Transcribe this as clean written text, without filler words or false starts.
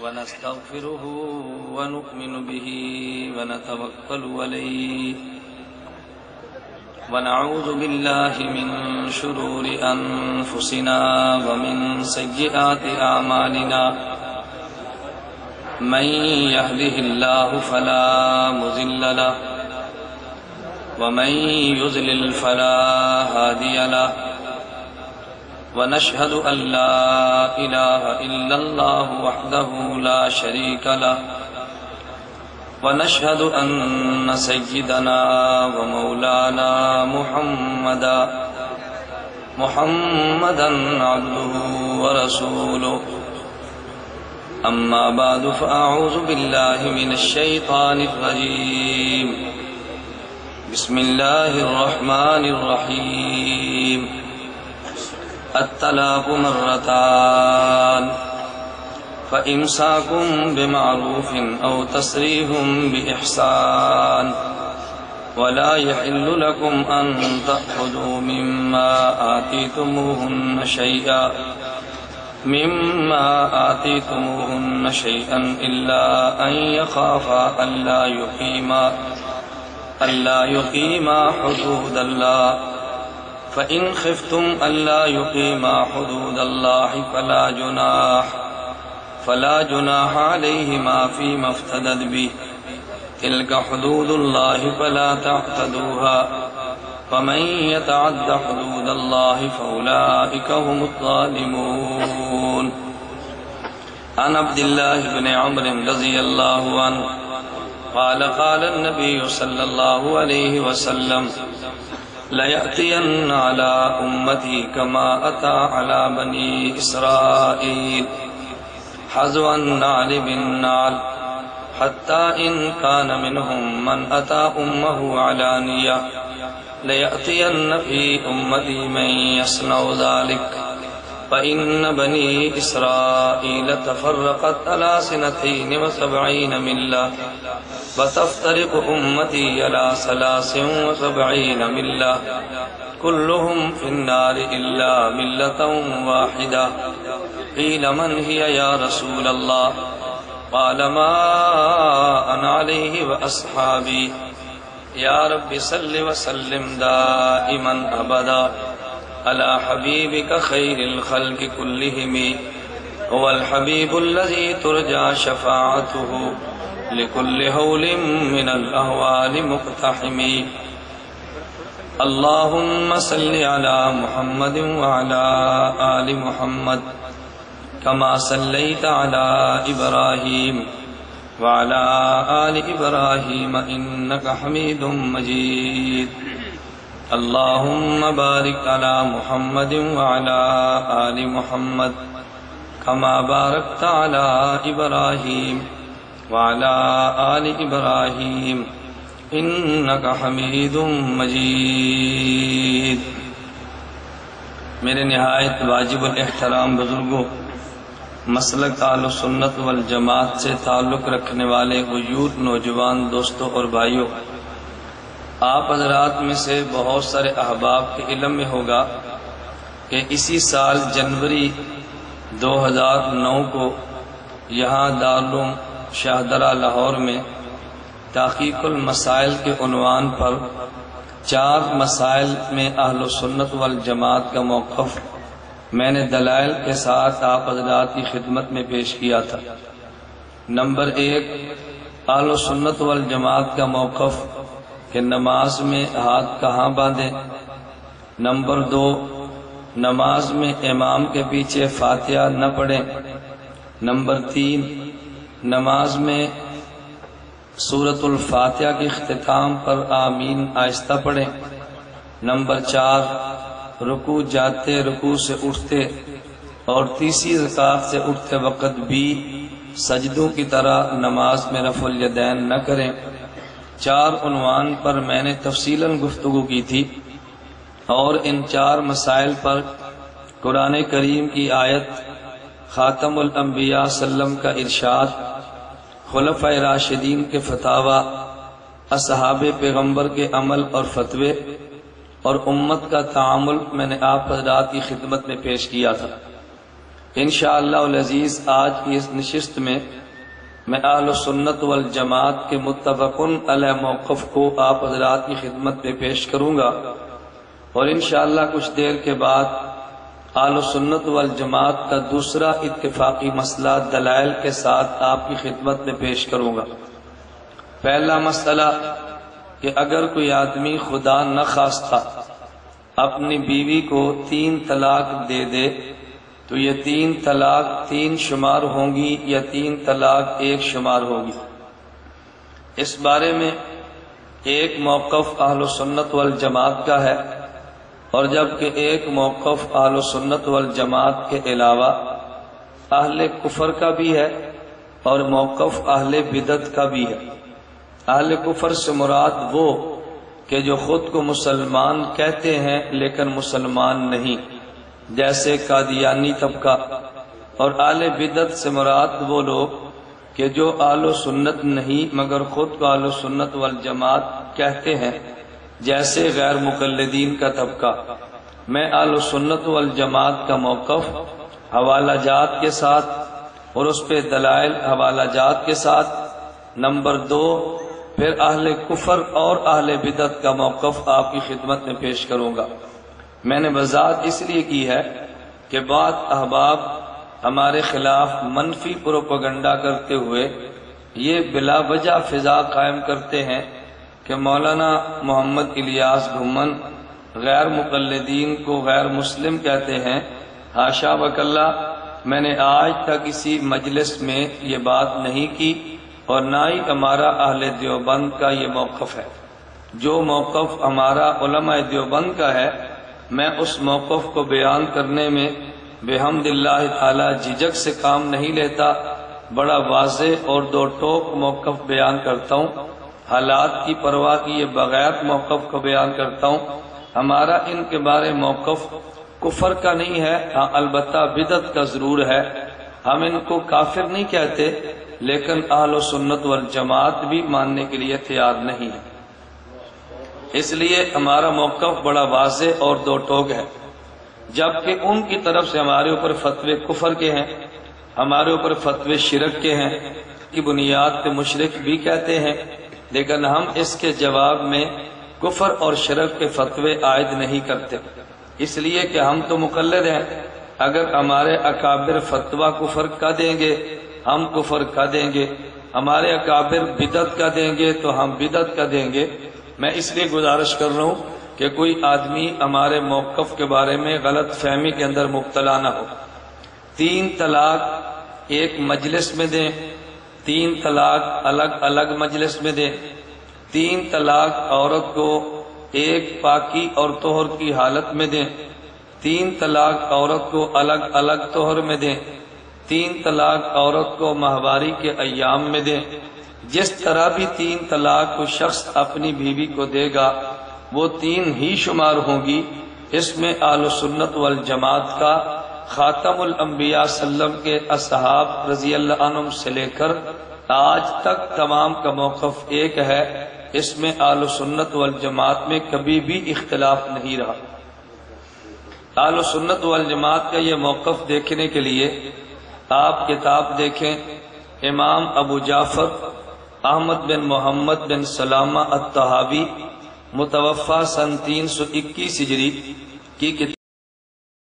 ونستغفره ونؤمن به ونتوكل عليه ونعوذ بالله من شرور أنفسنا ومن سيئات أعمالنا من يهده الله فلا مضل له ومن يضلل فلا هادي له ونشهد أن لا إله إلا الله وحده لا شريك له ونشهد أن سيدنا ومولانا محمدا عبده ورسوله أما بعد فأعوذ بالله من الشيطان الرجيم بسم الله الرحمن الرحيم الطلاق مرتان فإمساك بمعروف أو تسريح بإحسان ولا يحل لكم أن تأخذوا مما آتيتموهن شيئا إلا أن يخافا ألا يقيما حدود الله فإن خفتم ألا يقيما حدود الله فلا جناح عليهما فيما افتدت به تلك حدود الله فلا تعتدوها ومن يتعد حدود الله فأولئك هم الظالمون. عن عبد الله بن عمرو رضي الله عنه قال قال النبي صلى الله عليه وسلم لَيَأْتِيَنَّ عَلَى أُمَّتِي كَمَا أَتَى عَلى بَنِي إِسْرَائِيلَ حَذْوَ النَّعْلِ بِالنَّعْلِ حَتَّى إِنْ كَانَ مِنْهُمْ مَنْ أَتَى أُمَّهُ عَلَانِيَةً لَيَأْتِيَنَّ فِي أُمَّتِي مَنْ يَصْنَعُ ذَلِكَ فَإِنَّ بَنِي إِسْرَائِيلَ تَفَرَّقَتْ عَلَى 72 مِلَّةً وتفترق أمتي على 73 ملة كلهم في النار إلا ملة واحدة. قيل من هي يا رسول الله؟ قال ما أنا عليه وأصحابي. يا رب صل وسلم دائما أبدا على حبيبك خير الخلق كلهم هو الحبيب الذي ترجى شفاعته لكل هول من الأهوال مقتحم. اللهم صل على محمد وعلى آل محمد كما صليت على إبراهيم وعلى آل إبراهيم إنك حميد مجيد. اللهم بارك على محمد وعلى آل محمد كما باركت على إبراهيم وعلى آل إبراهيم إنك حميد مجيد. میرے نہایت واجب الاحترام بزرگوں، مسلک اہل سنت والجماعت سے تعلق رکھنے والے غیور نوجوان دوستوں اور بھائیوں، آپ حضرات میں سے بہت سارے احباب کے علم میں ہوگا کہ اسی سال جنوری 2009 کو یہاں دارالعلوم شاہدرہ لاہور میں تحقیق المسائل کے عنوان پر 4 مسائل میں اہل سنت والجماعت کا موقف میں نے دلائل کے ساتھ آپ حضرات کی خدمت میں پیش کیا تھا. نمبر 1، اہل سنت والجماعت کا موقف کہ نماز میں ہاتھ کہاں باندھیں. نمبر 2، نماز میں امام کے پیچھے فاتحہ نہ پڑھیں. نمبر 3، نماز میں سورۃ الفاتحہ کے اختتام پر آمین آہستہ پڑھیں. نمبر 4، رکوع جاتے، رکوع سے اٹھتے اور تیسری رکعت سے اٹھتے وقت بھی سجدوں کی طرح نماز میں رفع الیدین نہ کریں. 4 عنوان پر میں نے تفصیلاً گفتگو کی تھی اور ان 4 مسائل پر قرآن کریم کی آیت، خاتم الانبیاء صلی اللہ علیہ وسلم کا ارشاد، خلفائے راشدین کے فتاوی، اصحاب پیغمبر کے عمل اور فتوے اور امت کا تعامل میں نے آپ حضرات کی خدمت میں پیش کیا تھا. انشاءاللہ العزیز آج کی اس نشست میں میں اہل سنت والجماعت کے متفقن علیہ موقف کو آپ حضرات کی خدمت میں پیش کروں گا، اور انشاءاللہ کچھ دیر کے بعد اہل سنت والجماعت کا دوسرا اتفاقی مسئلہ دلائل کے ساتھ آپ کی خدمت میں پیش کروں گا۔ پہلا مسئلہ کہ اگر کوئی آدمی خدا نہ خواستہ اپنی بیوی کو 3 طلاق دے دے تو یہ 3 طلاق 3 شمار ہوں گی یا 3 طلاق 1 شمار ہوگی؟ اس بارے میں ایک موقف اہل سنت والجماعت کا ہے، اور جبکہ ایک موقف اہل سنت والجماعت کے علاوہ اہل کفر کا بھی ہے اور موقف اہل بدعت کا بھی ہے۔ اہل کفر سے مراد وہ کہ جو خود کو مسلمان کہتے ہیں لیکن مسلمان نہیں، جیسے قادیانی طبقہ، اور اہل بدعت سے مراد وہ لوگ کہ جو اہل سنت نہیں مگر خود کو اہل سنت والجماعت کہتے ہیں، جیسے غیر مقلدین کا طبقہ۔ میں اہل سنت والجماعت کا موقف حوالہ جات کے ساتھ اور اس پہ دلائل حوالہ جات کے ساتھ، نمبر 2 پھر اہل کفر اور اہل بدعت کا موقف آپ کی خدمت میں پیش کروں گا۔ میں نے وضاحت اس لیے کی ہے کہ بعض احباب ہمارے خلاف منفی پروپیگنڈا کرتے ہوئے یہ بلا وجہ فضا قائم کرتے ہیں کہ مولانا محمد الیاس گھمن غیر مقلدین کو غیر مسلم کہتے ہیں۔ حاشا وکلا، میں نے آج تک کسی مجلس میں یہ بات نہیں کی، اور نہ ہی ہمارا اہل دیوبند کا یہ موقف ہے۔ جو موقف ہمارا علماء دیوبند کا ہے، میں اس موقف کو بیان کرنے میں بحمد اللہ تعالی جھجک سے کام نہیں لیتا، بڑا واضح اور 2 ٹوک موقف بیان کرتا ہوں، حالات کی پرواہ کیے بغیر موقف کو بیان کرتا ہوں۔ ہمارا ان کے بارے موقف کفر کا نہیں ہے، ہاں البتہ بدعت کا ضرور ہے۔ ہم ان کو کافر نہیں کہتے، لیکن اہل سنت والجماعت بھی ماننے کے لیے تیار نہیں ہے۔ اس لیے ہمارا موقف بڑا واضح اور 2 ٹوک ہے، جبکہ ان کی طرف سے ہمارے اوپر فتوے کفر کے ہیں، ہمارے اوپر فتوے شرک کے ہیں، کی بنیاد پہ مشرک بھی کہتے ہیں، لیکن ہم اس کے جواب میں کفر اور شرک کے فتوے عائد نہیں کرتے، اس لیے کہ ہم تو مقلد ہیں۔ اگر ہمارے اکابر فتویٰ کفر کا دیں گے ہم کفر کا دیں گے، ہمارے اکابر بدعت کا دیں گے تو ہم بدعت کا دیں گے۔ میں اس لیے گزارش کر رہا ہوں کہ کوئی آدمی ہمارے موقف کے بارے میں غلط فہمی کے اندر مبتلا نہ ہو۔ 3 طلاق ایک مجلس میں دیں، 3 طلاق الگ الگ مجلس میں دیں، 3 طلاق عورت کو ایک پاکی اور طہر کی حالت میں دیں، 3 طلاق عورت کو الگ الگ طہر میں دیں، 3 طلاق عورت کو ماہواری کے ایام میں دیں۔ جس طرح بھی 3 طلاق کو شخص اپنی بیوی کو دے گا وہ 3 ہی شمار ہوں گی۔ اس میں اہل سنت والجماعت کا خاتم الانبیاء صلی اللہ علیہ وسلم کے اصحاب رضی اللہ عنہم سے لے کر آج تک تمام کا موقف ایک ہے، اس میں اہل سنت والجماعت میں کبھی بھی اختلاف نہیں رہا۔ اہل سنت والجماعت کا یہ موقف دیکھنے کے لیے آپ کتاب دیکھیں، امام ابو جعفر احمد بن محمد بن سلامہ الطحاوی متوفی سن 321 ہجری کی کتاب